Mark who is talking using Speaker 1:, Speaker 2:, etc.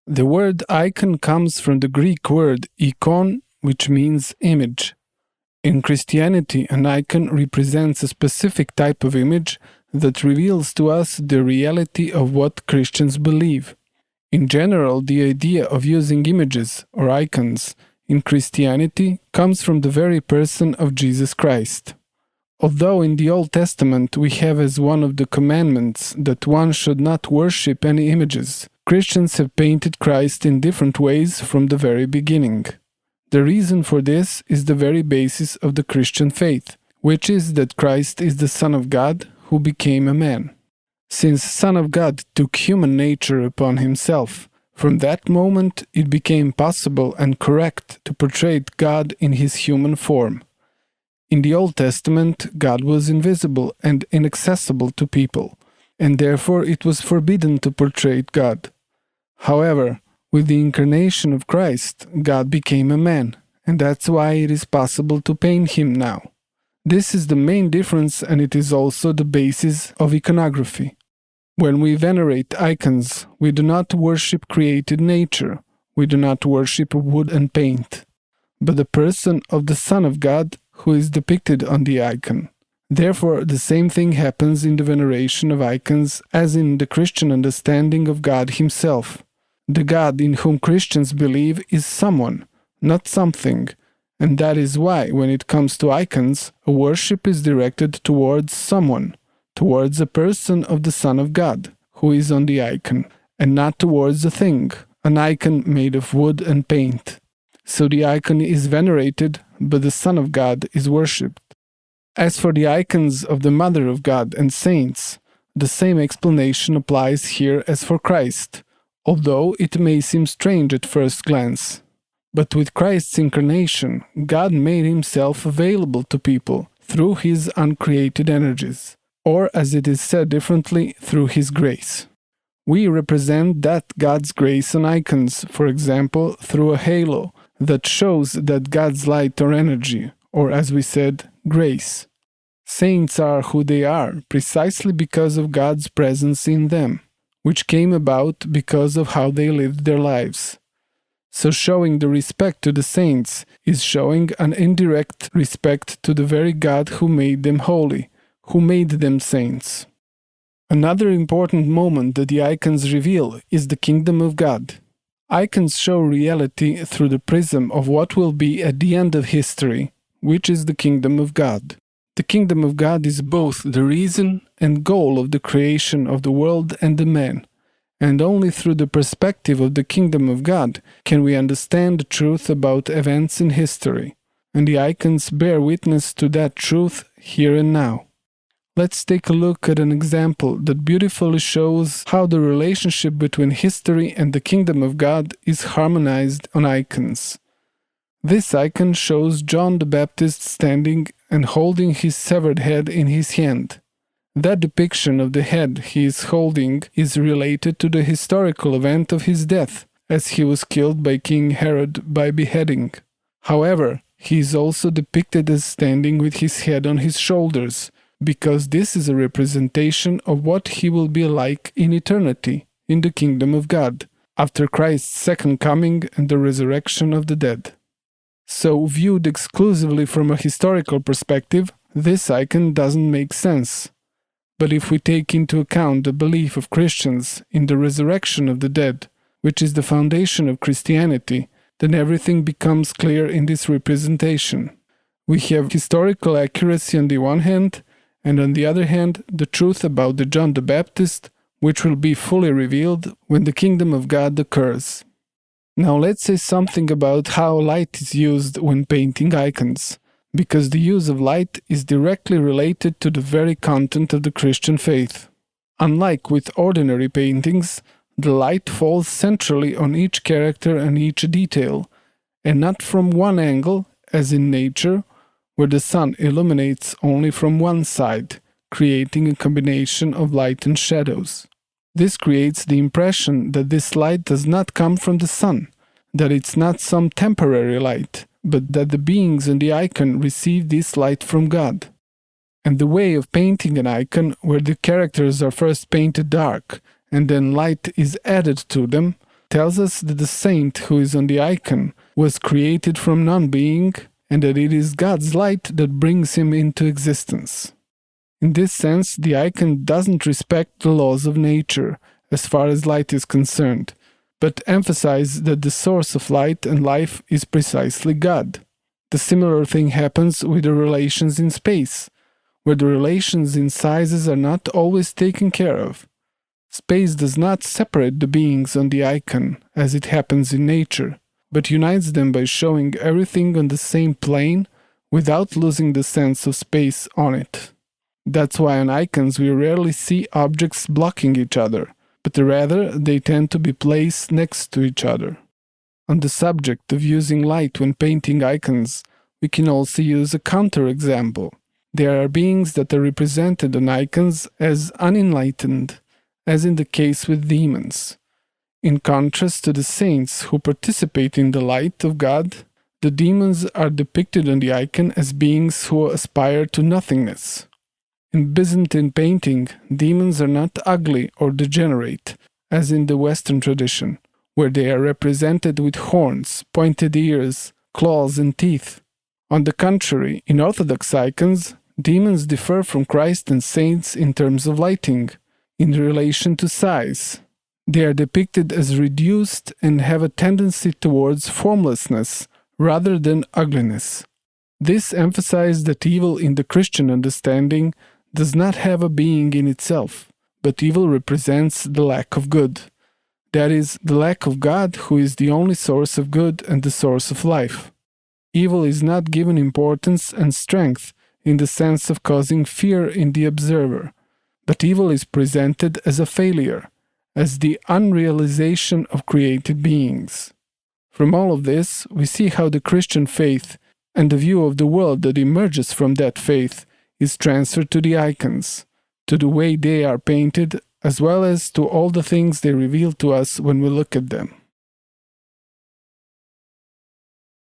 Speaker 1: The word icon comes from the Greek word ikon, which means image. In Christianity, an icon represents a specific type of image that reveals to us the reality of what Christians believe. In general, the idea of using images or icons in Christianity comes from the very person of Jesus Christ. Although in the Old Testament we have as one of the commandments that one should not worship any images, Christians have painted Christ in different ways from the very beginning. The reason for this is the very basis of the Christian faith, which is that Christ is the Son of God who became a man. Since Son of God took human nature upon himself, from that moment it became possible and correct to portray God in his human form. In the Old Testament, God was invisible and inaccessible to people, and therefore it was forbidden to portray God. However, with the incarnation of Christ, God became a man, and that's why it is possible to paint him now. This is the main difference, and it is also the basis of iconography. When we venerate icons, we do not worship created nature, we do not worship wood and paint, but the person of the Son of God who is depicted on the icon. Therefore, the same thing happens in the veneration of icons as in the Christian understanding of God himself. The God in whom Christians believe is someone, not something, and that is why, when it comes to icons, a worship is directed towards someone, towards a person of the Son of God, who is on the icon, and not towards a thing, an icon made of wood and paint. So the icon is venerated, but the Son of God is worshipped. As for the icons of the Mother of God and saints, the same explanation applies here as for Christ, although it may seem strange at first glance. But with Christ's incarnation, God made himself available to people through his uncreated energies, or as it is said differently, through his grace. We represent that God's grace on icons, for example, through a halo that shows that God's light or energy, or as we said, grace. Saints are who they are precisely because of God's presence in them, which came about because of how they lived their lives. So showing the respect to the saints is showing an indirect respect to the very God who made them holy, who made them saints. Another important moment that the icons reveal is the kingdom of God. Icons show reality through the prism of what will be at the end of history, which is the kingdom of God. The kingdom of God is both the reason and goal of the creation of the world and the man, and only through the perspective of the kingdom of God can we understand the truth about events in history, and the icons bear witness to that truth here and now. Let's take a look at an example that beautifully shows how the relationship between history and the kingdom of God is harmonized on icons. This icon shows John the Baptist standing and holding his severed head in his hand. That depiction of the head he is holding is related to the historical event of his death, as he was killed by King Herod by beheading. However, he is also depicted as standing with his head on his shoulders, because this is a representation of what he will be like in eternity, in the kingdom of God, after Christ's second coming and the resurrection of the dead. So, viewed exclusively from a historical perspective, this icon doesn't make sense. But if we take into account the belief of Christians in the resurrection of the dead, which is the foundation of Christianity, then everything becomes clear in this representation. We have historical accuracy on the one hand, and on the other hand, the truth about the John the Baptist, which will be fully revealed when the kingdom of God occurs. Now let's say something about how light is used when painting icons, because the use of light is directly related to the very content of the Christian faith. Unlike with ordinary paintings, the light falls centrally on each character and each detail, and not from one angle, as in nature, where the sun illuminates only from one side, creating a combination of light and shadows. This creates the impression that this light does not come from the sun, that it's not some temporary light, but that the beings on the icon receive this light from God. And the way of painting an icon, where the characters are first painted dark, and then light is added to them, tells us that the saint who is on the icon was created from non-being, and that it is God's light that brings him into existence. In this sense, the icon doesn't respect the laws of nature as far as light is concerned, but emphasizes that the source of light and life is precisely God. The similar thing happens with the relations in space, where the relations in sizes are not always taken care of. Space does not separate the beings on the icon as it happens in nature, but unites them by showing everything on the same plane without losing the sense of space on it. That's why on icons we rarely see objects blocking each other, but rather they tend to be placed next to each other. On the subject of using light when painting icons, we can also use a counterexample. There are beings that are represented on icons as unenlightened, as in the case with demons. In contrast to the saints who participate in the light of God, the demons are depicted on the icon as beings who aspire to nothingness. In Byzantine painting, demons are not ugly or degenerate, as in the Western tradition, where they are represented with horns, pointed ears, claws, and teeth. On the contrary, in Orthodox icons, demons differ from Christ and saints in terms of lighting, in relation to size. They are depicted as reduced and have a tendency towards formlessness rather than ugliness. This emphasizes that evil in the Christian understanding does not have a being in itself, but evil represents the lack of good. That is, the lack of God, who is the only source of good and the source of life. Evil is not given importance and strength in the sense of causing fear in the observer, but evil is presented as a failure, as the unrealization of created beings. From all of this, we see how the Christian faith and the view of the world that emerges from that faith is transferred to the icons, to the way they are painted, as well as to all the things they reveal to us when we look at them.